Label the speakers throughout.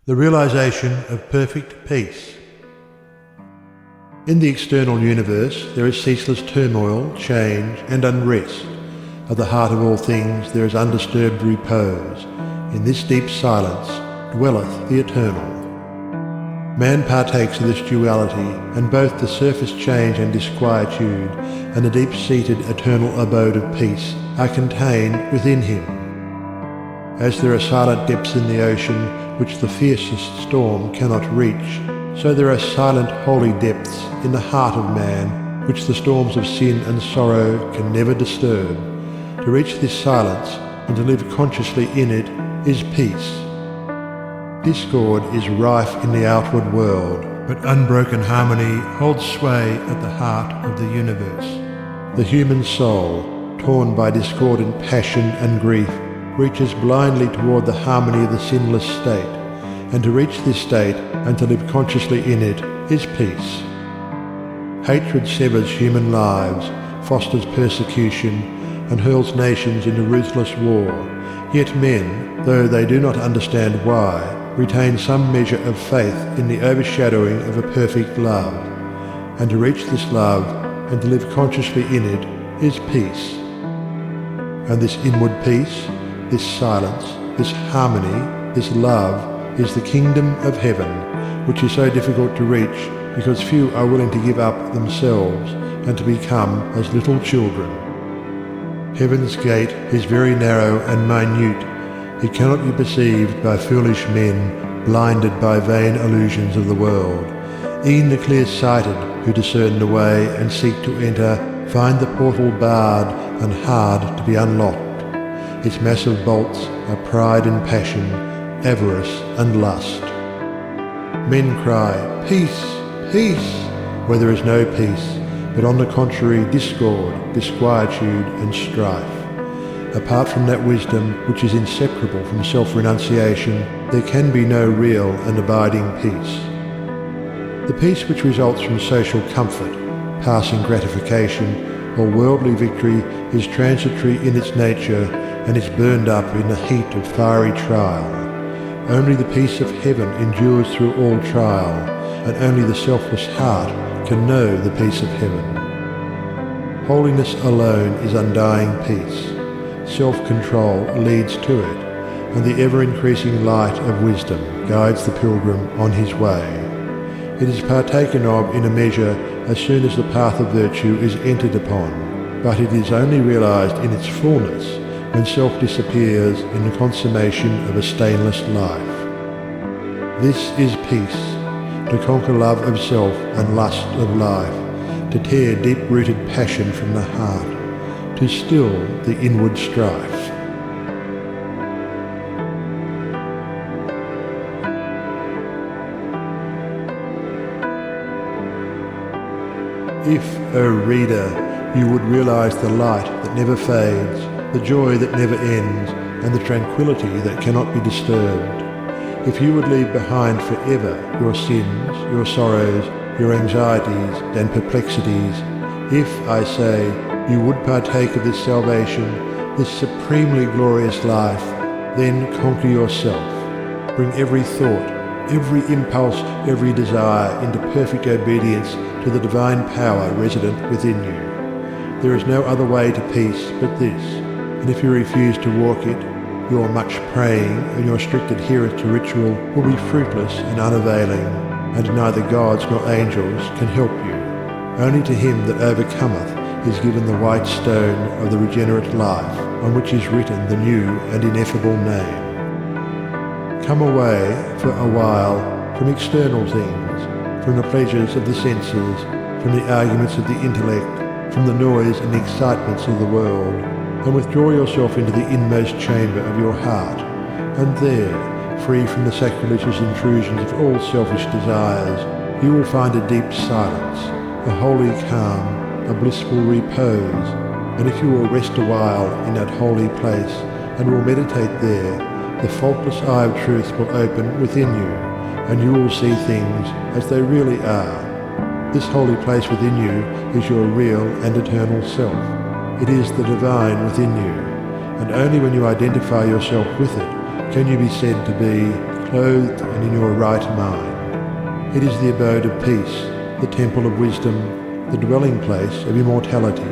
Speaker 1: The realization of perfect peace. In the external universe there is ceaseless turmoil, change and unrest. At the heart of all things there is undisturbed repose. In this deep silence dwelleth the Eternal. Man partakes of this duality, and both the surface change and disquietude and the deep-seated eternal abode of peace are contained within him. As there are silent depths in the ocean which the fiercest storm cannot reach, so there are silent holy depths in the heart of man which the storms of sin and sorrow can never disturb. To reach this silence and to live consciously in it is peace. Discord is rife in the outward world, but unbroken harmony holds sway at the heart of the universe. The human soul, torn by discordant passion and grief, reaches blindly toward the harmony of the sinless state, and to reach this state and to live consciously in it is peace. Hatred severs human lives, fosters persecution, and hurls nations into ruthless war. Yet men, though they do not understand why, retain some measure of faith in the overshadowing of a perfect love, and to reach this love and to live consciously in it is peace. And this inward peace, this silence, this harmony, this love is the kingdom of heaven, which is so difficult to reach because few are willing to give up themselves and to become as little children. Heaven's gate is very narrow and minute. It cannot be perceived by foolish men blinded by vain illusions of the world. E'en the clear-sighted who discern the way and seek to enter find the portal barred and hard to be unlocked. Its massive bolts are pride and passion, avarice and lust. Men cry, "Peace, peace," where there is no peace, but on the contrary discord, disquietude and strife. Apart from that wisdom which is inseparable from self-renunciation, there can be no real and abiding peace. The peace which results from social comfort, passing gratification, or worldly victory is transitory in its nature and is burned up in the heat of fiery trial. Only the peace of heaven endures through all trial, and only the selfless heart can know the peace of heaven. Holiness alone is undying peace. Self-control leads to it, and the ever-increasing light of wisdom guides the pilgrim on his way. It is partaken of in a measure as soon as the path of virtue is entered upon, but it is only realized in its fullness when self disappears in the consummation of a stainless life. This is peace, to conquer love of self and lust of life, to tear deep-rooted passion from the heart, to still the inward strife. If, O reader, you would realize the light that never fades, the joy that never ends, and the tranquility that cannot be disturbed, if you would leave behind forever your sins, your sorrows, your anxieties and perplexities, if, I say, you would partake of this salvation, this supremely glorious life, then conquer yourself. Bring every thought, every impulse, every desire into perfect obedience to the divine power resident within you. There is no other way to peace but this, and if you refuse to walk it, your much praying and your strict adherence to ritual will be fruitless and unavailing, and neither gods nor angels can help you. Only to him that overcometh is given the white stone of the regenerate life, on which is written the new and ineffable name. Come away for a while from external things, from the pleasures of the senses, from the arguments of the intellect, from the noise and the excitements of the world, and withdraw yourself into the inmost chamber of your heart, and there, free from the sacrilegious intrusions of all selfish desires, you will find a deep silence, a holy calm, a blissful repose, and if you will rest a while in that holy place and will meditate there, the faultless eye of truth will open within you, and you will see things as they really are. This holy place within you is your real and eternal self. It is the divine within you, and only when you identify yourself with it can you be said to be clothed and in your right mind. It is the abode of peace, the temple of wisdom, the dwelling place of immortality.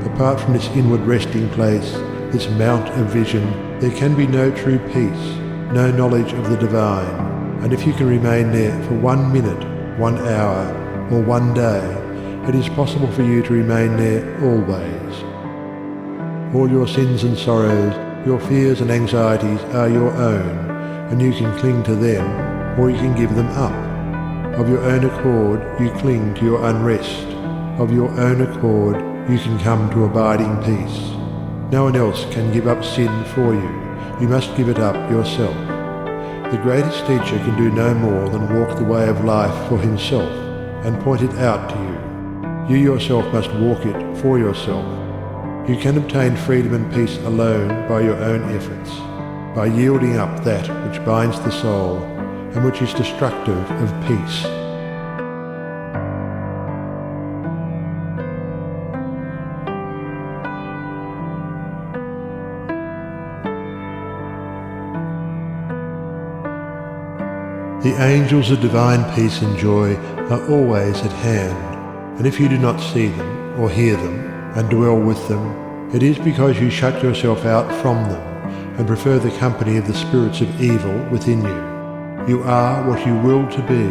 Speaker 1: Apart from this inward resting place, this mount of vision, there can be no true peace, no knowledge of the divine, and if you can remain there for 1 minute, 1 hour, or 1 day, it is possible for you to remain there always. All your sins and sorrows, your fears and anxieties are your own, and you can cling to them, or you can give them up. Of your own accord, you cling to your unrest. Of your own accord, you can come to abiding peace. No one else can give up sin for you. You must give it up yourself. The greatest teacher can do no more than walk the way of life for himself and point it out to you. You yourself must walk it for yourself. You can obtain freedom and peace alone by your own efforts, by yielding up that which binds the soul and which is destructive of peace. The angels of divine peace and joy are always at hand, and if you do not see them or hear them and dwell with them, it is because you shut yourself out from them and prefer the company of the spirits of evil within you. You are what you will to be,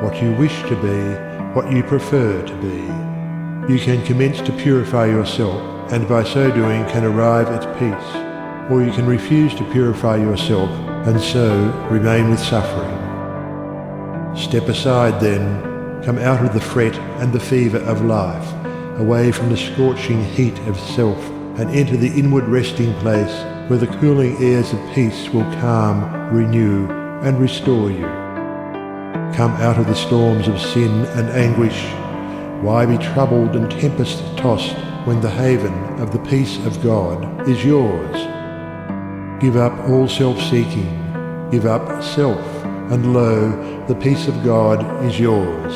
Speaker 1: what you wish to be, what you prefer to be. You can commence to purify yourself, and by so doing can arrive at peace, or you can refuse to purify yourself and so remain with suffering. Step aside then, come out of the fret and the fever of life, away from the scorching heat of self, and enter the inward resting place where the cooling airs of peace will calm, renew, and restore you. Come out of the storms of sin and anguish. Why be troubled and tempest-tossed when the haven of the peace of God is yours? Give up all self-seeking, give up self, and lo, the peace of God is yours.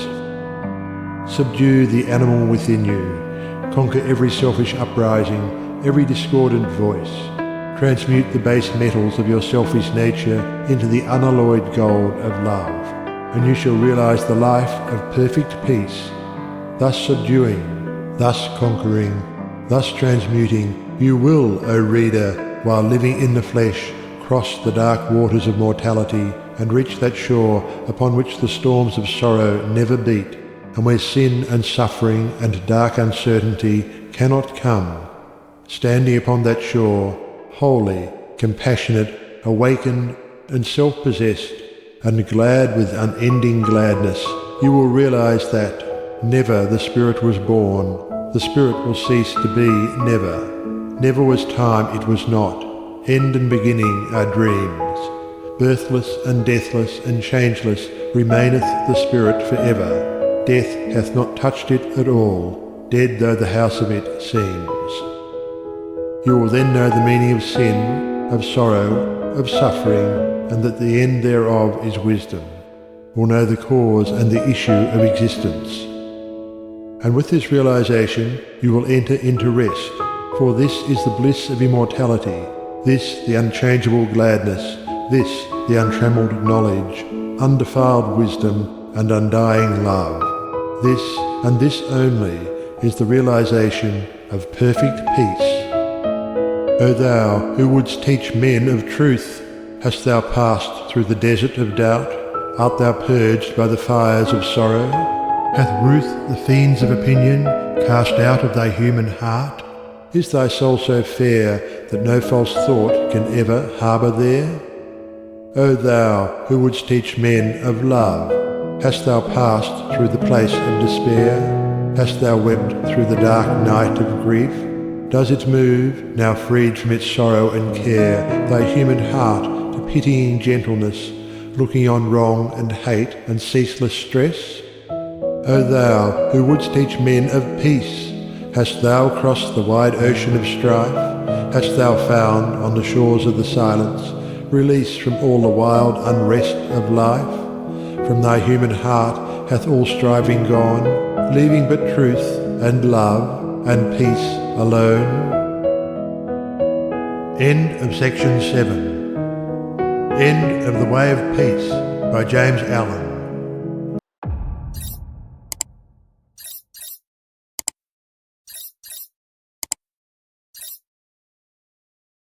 Speaker 1: Subdue the animal within you, conquer every selfish uprising, every discordant voice. Transmute the base metals of your selfish nature into the unalloyed gold of love, and you shall realize the life of perfect peace. Thus subduing, thus conquering, thus transmuting, you will, O reader, while living in the flesh, cross the dark waters of mortality and reach that shore upon which the storms of sorrow never beat, and where sin and suffering and dark uncertainty cannot come. Standing upon that shore, holy, compassionate, awakened, and self-possessed, and glad with unending gladness, you will realize that never the Spirit was born, the Spirit will cease to be never. Never was time it was not, end and beginning are dreams. Birthless and deathless and changeless remaineth the Spirit forever. Death hath not touched it at all, dead though the house of it seems. You will then know the meaning of sin, of sorrow, of suffering, and that the end thereof is wisdom. Will know the cause and the issue of existence. And with this realization you will enter into rest, for this is the bliss of immortality, this the unchangeable gladness, this the untrammeled knowledge, undefiled wisdom, and undying love. This, and this only, is the realization of perfect peace. O thou who wouldst teach men of truth, hast thou passed through the desert of doubt? Art thou purged by the fires of sorrow? Hath ruth the fiends of opinion cast out of thy human heart? Is thy soul so fair that no false thought can ever harbour there? O thou who wouldst teach men of love, hast thou passed through the place of despair? Hast thou wept through the dark night of grief? Does it move, now freed from its sorrow and care, thy human heart to pitying gentleness, looking on wrong and hate and ceaseless stress? O thou who wouldst teach men of peace, hast thou crossed the wide ocean of strife? Hast thou found, on the shores of the silence, release from all the wild unrest of life? From thy human heart hath all striving gone, leaving but truth and love and peace alone. End of section 7. End of The Way of Peace by James Allen.